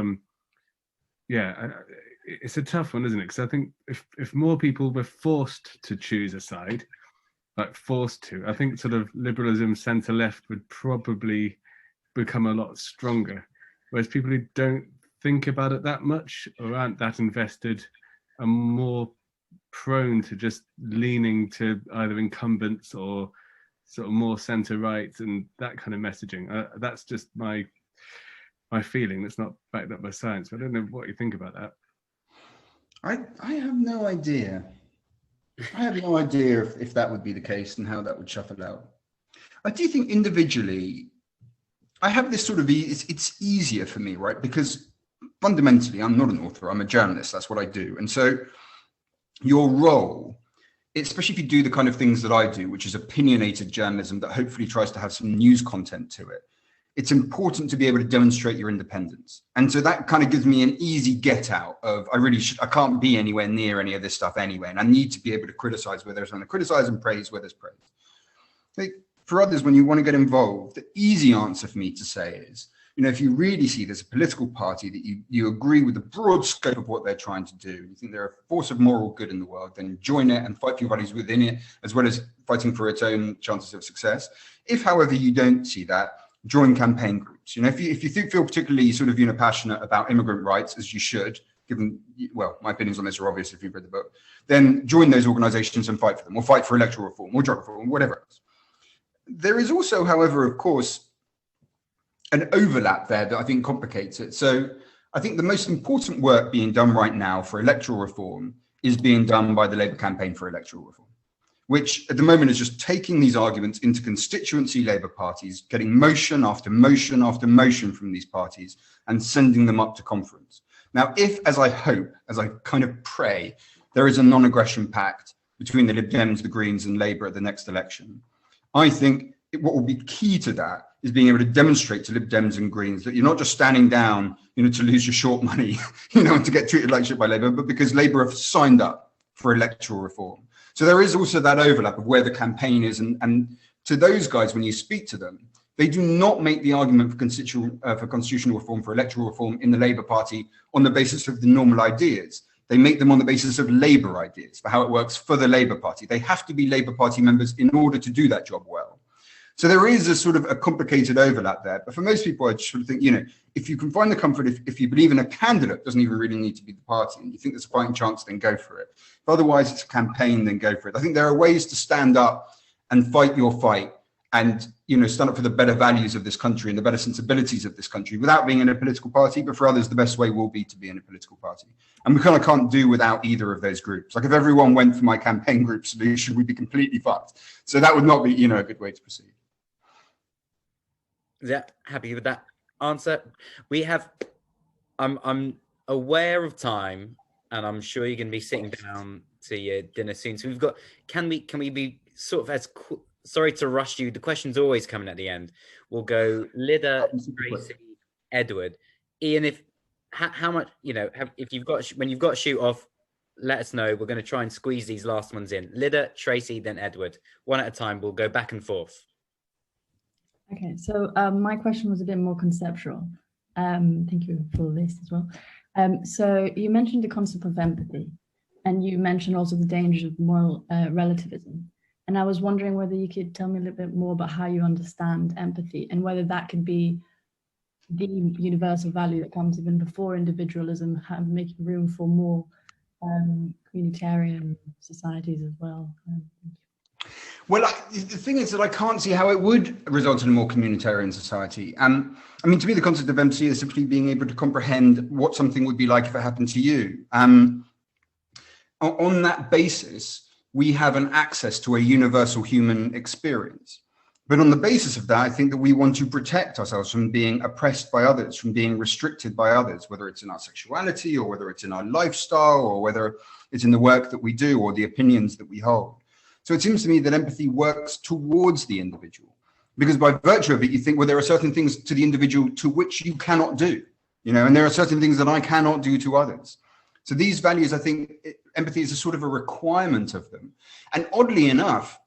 it's a tough one, isn't it? Because I think if more people were forced to choose a side, I think sort of liberalism centre-left would probably become a lot stronger. Whereas people who don't think about it that much or aren't that invested are more prone to just leaning to either incumbents or sort of more centre-right and that kind of messaging. That's just my feeling. That's not backed up by science. But I don't know what you think about that. I have no idea. I have no idea if that would be the case and how that would shuffle out. I do think individually, I have this sort of, it's easier for me, right? Because fundamentally, I'm not an author, I'm a journalist, that's what I do. And so your role, especially if you do the kind of things that I do, which is opinionated journalism that hopefully tries to have some news content to it, it's important to be able to demonstrate your independence. And so that kind of gives me an easy get out of, I can't be anywhere near any of this stuff anyway. And I need to be able to criticize where there's something to criticize and praise where there's praise. Like for others, when you want to get involved, the easy answer for me to say is, if you really see there's a political party that you agree with the broad scope of what they're trying to do, you think they're a force of moral good in the world, then join it and fight for your values within it, as well as fighting for its own chances of success. If, however, you don't see that, join campaign groups. If you feel particularly sort of passionate about immigrant rights, as you should, given, well, my opinions on this are obvious if you've read the book, then join those organizations and fight for them, or fight for electoral reform, or drug reform, whatever else. There is also, however, of course, an overlap there that I think complicates it. So I think the most important work being done right now for electoral reform is being done by the Labour campaign for electoral reform, which at the moment is just taking these arguments into constituency Labour parties, getting motion after motion after motion from these parties and sending them up to conference. Now, if, as I hope, as I kind of pray, there is a non-aggression pact between the Lib Dems, the Greens and Labour at the next election, I think what will be key to that is being able to demonstrate to Lib Dems and Greens that you're not just standing down, to lose your short money, and to get treated like shit by Labour, but because Labour have signed up for electoral reform. So there is also that overlap of where the campaign is, and to those guys, when you speak to them, they do not make the argument for constitutional reform, for electoral reform in the Labour Party on the basis of the normal ideas. They make them on the basis of Labour ideas, for how it works for the Labour Party. They have to be Labour Party members in order to do that job well. So there is a sort of a complicated overlap there. But for most people, I just sort of think, if you can find the comfort, if you believe in a candidate, doesn't even really need to be the party, and you think there's a fighting chance, then go for it. If otherwise it's a campaign, then go for it. I think there are ways to stand up and fight your fight and, stand up for the better values of this country and the better sensibilities of this country without being in a political party. But for others, the best way will be to be in a political party. And we kind of can't do without either of those groups. Like if everyone went for my campaign group solution, we'd be completely fucked. So that would not be, a good way to proceed. Yeah, happy with that answer. We have, I'm aware of time, and I'm sure you're going to be sitting down to your dinner soon. So we've got, can we be sort of as, sorry to rush you. The question's always coming at the end. We'll go Lyda, Tracy, Edward. Ian, how much, if you've got, when you've got to shoot off, let us know. We're going to try and squeeze these last ones in. Lyda, Tracy, then Edward. One at a time. We'll go back and forth. Okay, so my question was a bit more conceptual. Thank you for this as well. So you mentioned the concept of empathy, and you mentioned also the dangers of moral relativism. And I was wondering whether you could tell me a little bit more about how you understand empathy and whether that could be the universal value that comes even before individualism, making room for more communitarian societies as well. Well, the thing is that I can't see how it would result in a more communitarian society. To me, the concept of empathy is simply being able to comprehend what something would be like if it happened to you. On that basis, we have an access to a universal human experience. But on the basis of that, I think that we want to protect ourselves from being oppressed by others, from being restricted by others, whether it's in our sexuality or whether it's in our lifestyle or whether it's in the work that we do or the opinions that we hold. So it seems to me that empathy works towards the individual, because by virtue of it, you think, well, there are certain things to the individual to which you cannot do, and there are certain things that I cannot do to others. So these values, I think empathy is a sort of a requirement of them. And oddly enough,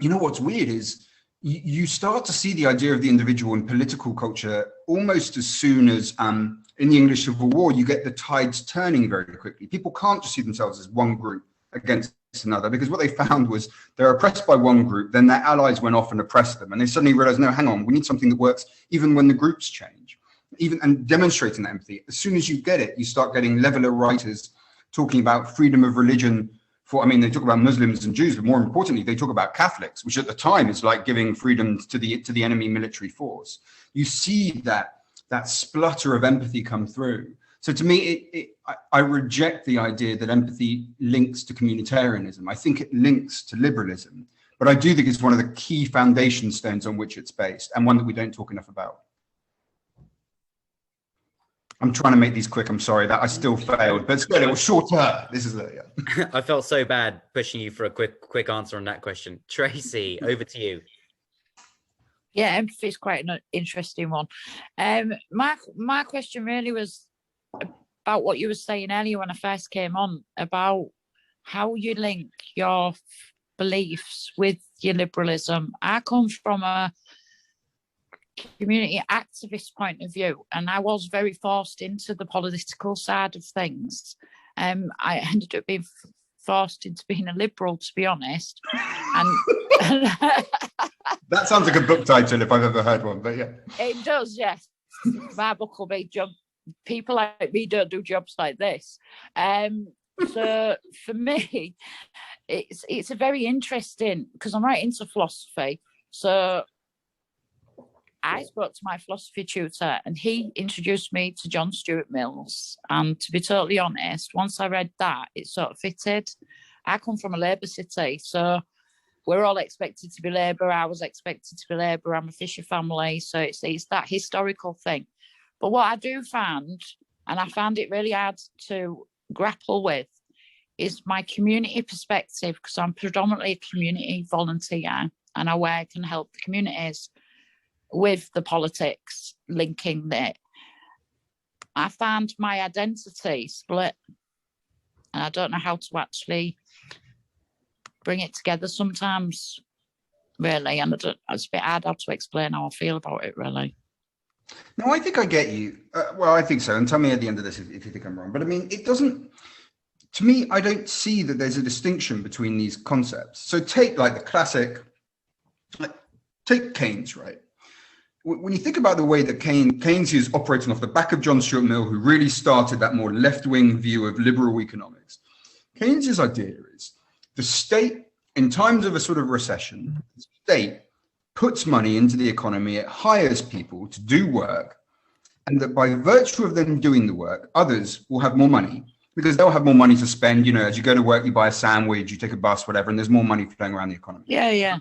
what's weird is you start to see the idea of the individual in political culture almost as soon as in the English Civil War, you get the tides turning very quickly. People can't just see themselves as one group against another, because what they found was they're oppressed by one group, then their allies went off and oppressed them, and they suddenly realized, no, hang on, we need something that works even when the groups change. And demonstrating that empathy, as soon as you get it, you start getting leveler writers talking about freedom of religion they talk about Muslims and Jews, but more importantly, they talk about Catholics, which at the time is like giving freedom to the enemy military force. You see that splutter of empathy come through. So to me, I reject the idea that empathy links to communitarianism. I think it links to liberalism, but I do think it's one of the key foundation stones on which it's based, and one that we don't talk enough about. I'm trying to make these quick. I'm sorry that I still failed, but it's good. It was shorter. This is it. Yeah. I felt so bad pushing you for a quick answer on that question. Tracy, over to you. Yeah, empathy is quite an interesting one. My question really was about what you were saying earlier when I first came on, about how you link your beliefs with your liberalism. I come from a community activist point of view, and I was very forced into the political side of things. I ended up being forced into being a liberal, to be honest. And that sounds like a book title if I've ever heard one, but yeah. It does, yes. My book will be people like me don't do jobs like this. So for me, it's a very interesting, because I'm right into philosophy. So I spoke to my philosophy tutor and he introduced me to John Stuart Mill's. And to be totally honest, once I read that, it sort of fitted. I come from a Labour city, so we're all expected to be Labour. I was expected to be Labour. I'm a Fisher family, so it's that historical thing. But what I do find, and I found it really hard to grapple with, is my community perspective, because I'm predominantly a community volunteer and I work and help the communities with the politics linking that. I found my identity split and I don't know how to actually bring it together sometimes, really, and it's a bit hard to explain how I feel about it, really. No, I think I get you. Well, I think so, and tell me at the end of this if you think I'm wrong. But I mean, it doesn't, to me, I don't see that there's a distinction between these concepts. So take like the classic, take Keynes, right? When you think about the way that Keynes is operating off the back of John Stuart Mill, who really started that more left-wing view of liberal economics, Keynes's idea is the state, in times of a sort of recession, the state puts money into the economy, it hires people to do work, and that by virtue of them doing the work, others will have more money because they'll have more money to spend. You know, as you go to work, you buy a sandwich, you take a bus, whatever, and there's more money flowing around the economy. Yeah, yeah.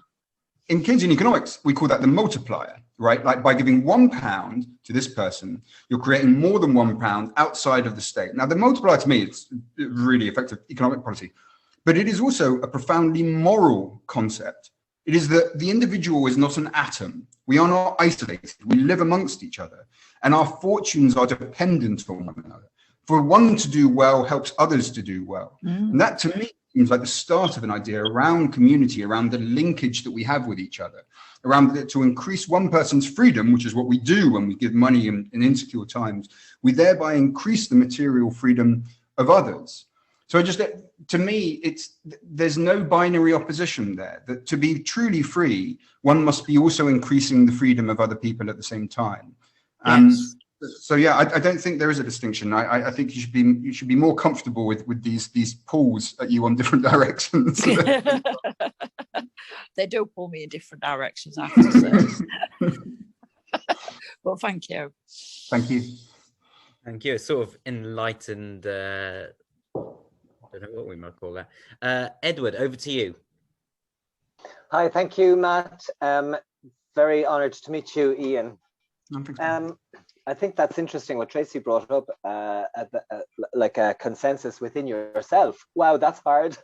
In Keynesian economics, we call that the multiplier, right? Like by giving £1 to this person, you're creating more than £1 outside of the state. Now, the multiplier to me, it's really effective economic policy, but it is also a profoundly moral concept. It is that the individual is not an atom. We are not isolated. We live amongst each other, and our fortunes are dependent on one another. For one to do well helps others to do well. And that, to me, seems like the start of an idea around community, around the linkage that we have with each other, around to increase one person's freedom, which is what we do when we give money in insecure times. We thereby increase the material freedom of others. So just, to me, there's no binary opposition there. That to be truly free, one must be also increasing the freedom of other people at the same time. Yes. So yeah, I don't think there is a distinction. I think you should be more comfortable with these pulls at you on different directions. They do pull me in different directions, I have to say. Well, thank you. Thank you. Thank you. It's sort of enlightened. I don't know what we might call that. Edward, over to you. Hi, thank you, Matt. Very honoured to meet you, Ian. I think that's interesting what Tracy brought up, like a consensus within yourself. Wow, that's hard.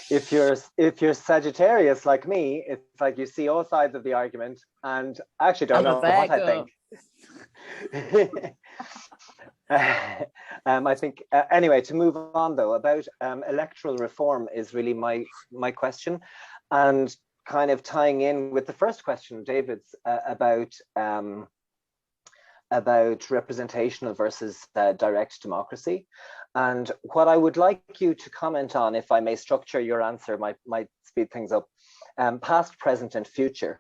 If you're Sagittarius like me, it's like you see all sides of the argument, and I actually don't know what I think. I think anyway, to move on though, about electoral reform is really my question, and kind of tying in with the first question, David's, about representational versus direct democracy. And what I would like you to comment on, if I may structure your answer, might speed things up, past, present, and future.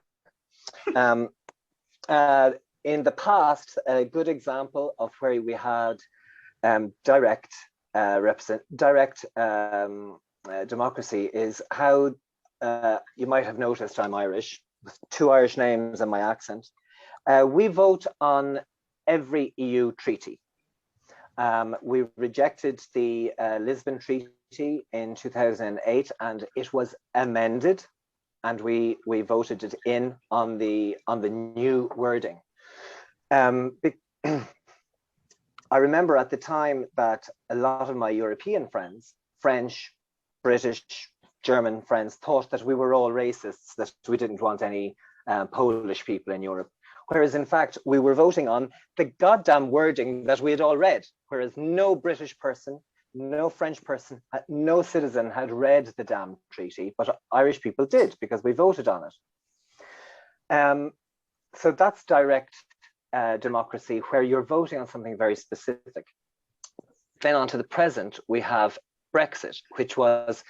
In the past, a good example of where we had direct democracy is how you might have noticed I'm Irish, with 2 Irish names and my accent. We vote on every EU treaty. We rejected the Lisbon Treaty in 2008, and it was amended, and we voted it in on the new wording. I remember at the time that a lot of my European friends, French, British, German friends, thought that we were all racists, that we didn't want any Polish people in Europe. Whereas in fact, we were voting on the goddamn wording that we had all read, whereas no British person, no French person, no citizen had read the damn treaty, but Irish people did because we voted on it. So that's direct democracy, where you're voting on something very specific. Then on to the present, we have Brexit, which was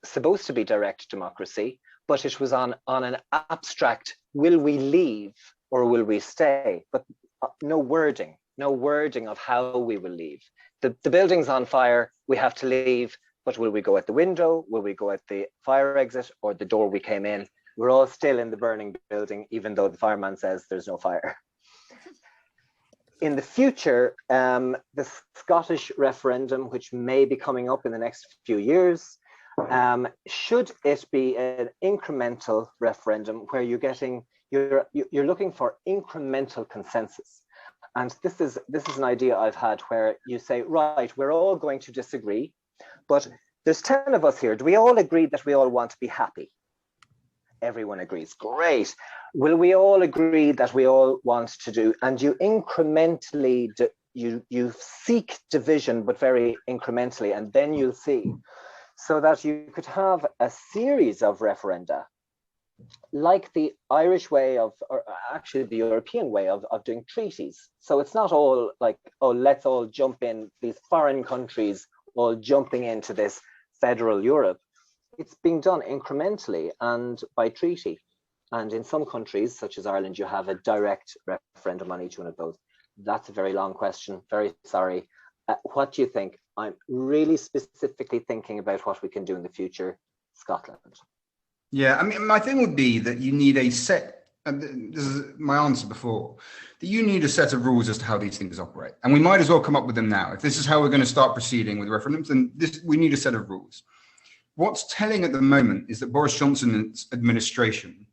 supposed to be direct democracy, but it was on an abstract, will we leave or will we stay? But no wording of how we will leave. The building's on fire, we have to leave, but will we go at the window? Will we go at the fire exit or the door we came in? We're all still in the burning building, even though the fireman says there's no fire. In the future, the Scottish referendum, which may be coming up in the next few years, should it be an incremental referendum where you're looking for incremental consensus? And this is an idea I've had where you say, right, we're all going to disagree, but there's 10 of us here. Do we all agree that we all want to be happy? Everyone agrees. Great. Will we all agree that we all want to do? And you incrementally you seek division, but very incrementally, and then you'll see. So that you could have a series of referenda, like the Irish way of, or actually the European way of doing treaties. So it's not all like, oh, let's all jump in, these foreign countries all jumping into this federal Europe. It's being done incrementally and by treaty. And in some countries, such as Ireland, you have a direct referendum on each one of those. That's a very long question. Very sorry. What do you think? I'm really specifically thinking about what we can do in the future, Scotland. Yeah, I mean, my thing would be that you need a set, this is my answer before, that you need a set of rules as to how these things operate. And we might as well come up with them now. If this is how we're going to start proceeding with referendums, then we need a set of rules. What's telling at the moment is that Boris Johnson's administration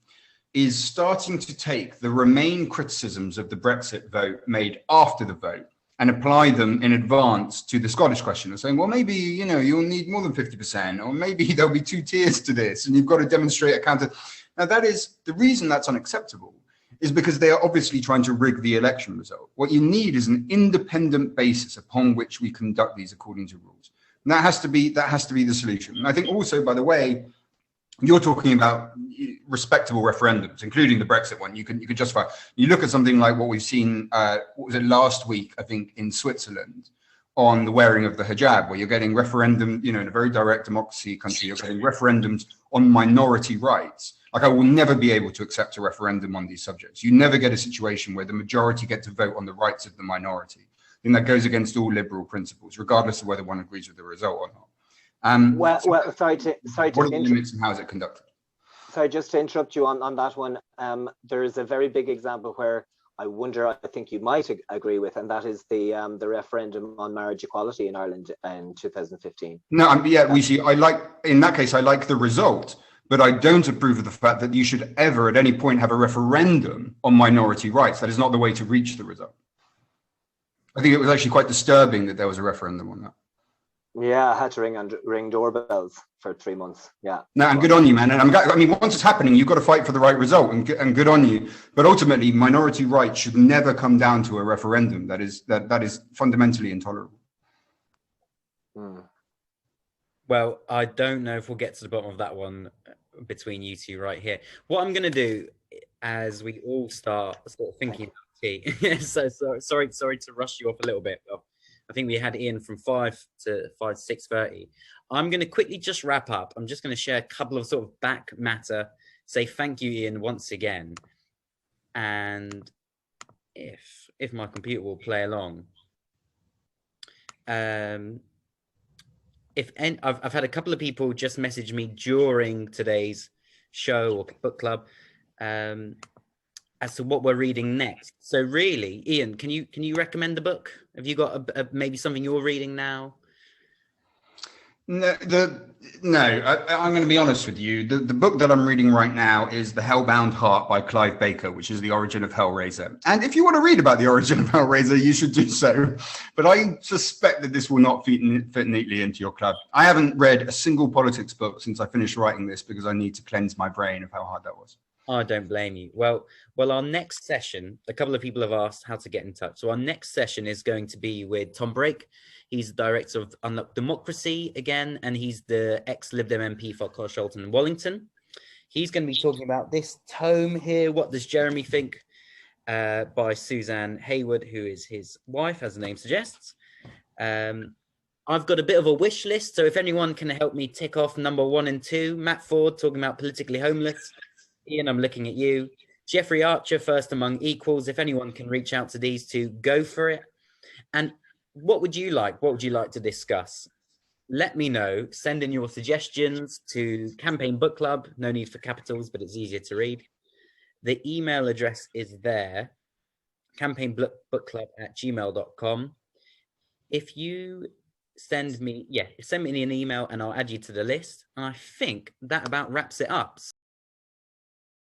is starting to take the Remain criticisms of the Brexit vote made after the vote and apply them in advance to the Scottish question and saying, well, maybe, you know, you'll need more than 50%, or maybe there'll be 2 tiers to this and you've got to demonstrate a counter. Now, that is the reason that's unacceptable is because they are obviously trying to rig the election result. What you need is an independent basis upon which we conduct these according to rules. And that has to be the solution. And I think also, by the way, you're talking about respectable referendums, including the Brexit one. You can justify. You look at something like what we've seen. What was it last week? I think in Switzerland, on the wearing of the hijab, where you're getting referendum. You know, in a very direct democracy country, you're getting referendums on minority rights. Like, I will never be able to accept a referendum on these subjects. You never get a situation where the majority get to vote on the rights of the minority. I think that goes against all liberal principles, regardless of whether one agrees with the result or not. Sorry to what are the limits and how is it conducted? Sorry, just to interrupt you on that one. There is a very big example where I think you might agree with, and that is the referendum on marriage equality in Ireland in 2015. No, yeah, we see. In that case, I like the result, but I don't approve of the fact that you should ever at any point have a referendum on minority rights. That is not the way to reach the result. I think it was actually quite disturbing that there was a referendum on that. Yeah, I had to ring doorbells for 3 months. Yeah. No, and good on you, man. And I mean, once it's happening, you've got to fight for the right result, and good on you. But ultimately, minority rights should never come down to a referendum. That is fundamentally intolerable. Well, I don't know if we'll get to the bottom of that one between you two right here. What I'm going to do, as we all start thinking about tea. so sorry to rush you off a little bit. I think we had Ian from 5 to 6:30. I'm going to quickly just wrap up. I'm just going to share a couple of sort of back matter, say thank you, Ian, once again. And if my computer will play along. I've had a couple of people just message me during today's show or book club as to what we're reading next. So really, Ian, can you recommend the book? Have you got maybe something you're reading now? No, I'm going to be honest with you. The book that I'm reading right now is The Hellbound Heart by Clive Baker, which is the origin of Hellraiser. And if you want to read about the origin of Hellraiser, you should do so. But I suspect that this will not fit neatly into your club. I haven't read a single politics book since I finished writing this because I need to cleanse my brain of how hard that was. I don't blame you. Well, our next session, a couple of people have asked how to get in touch. So our next session is going to be with Tom Brake. He's the director of Unlock Democracy again, and he's the ex-Lib Dem MP for Carshalton and Wallington. He's going to be talking about this tome here, What Does Jeremy Think, by Suzanne Hayward, who is his wife, as the name suggests. I've got a bit of a wish list, so if anyone can help me tick off number 1 and 2, Matt Ford talking about politically homeless. Ian, I'm looking at you. Jeffrey Archer, First Among Equals. If anyone can reach out to these two, go for it. And what would you like? What would you like to discuss? Let me know. Send in your suggestions to Campaign Book Club. No need for capitals, but it's easier to read. The email address is there, campaignbookclub@gmail.com. If you send me an email and I'll add you to the list. And I think that about wraps it up.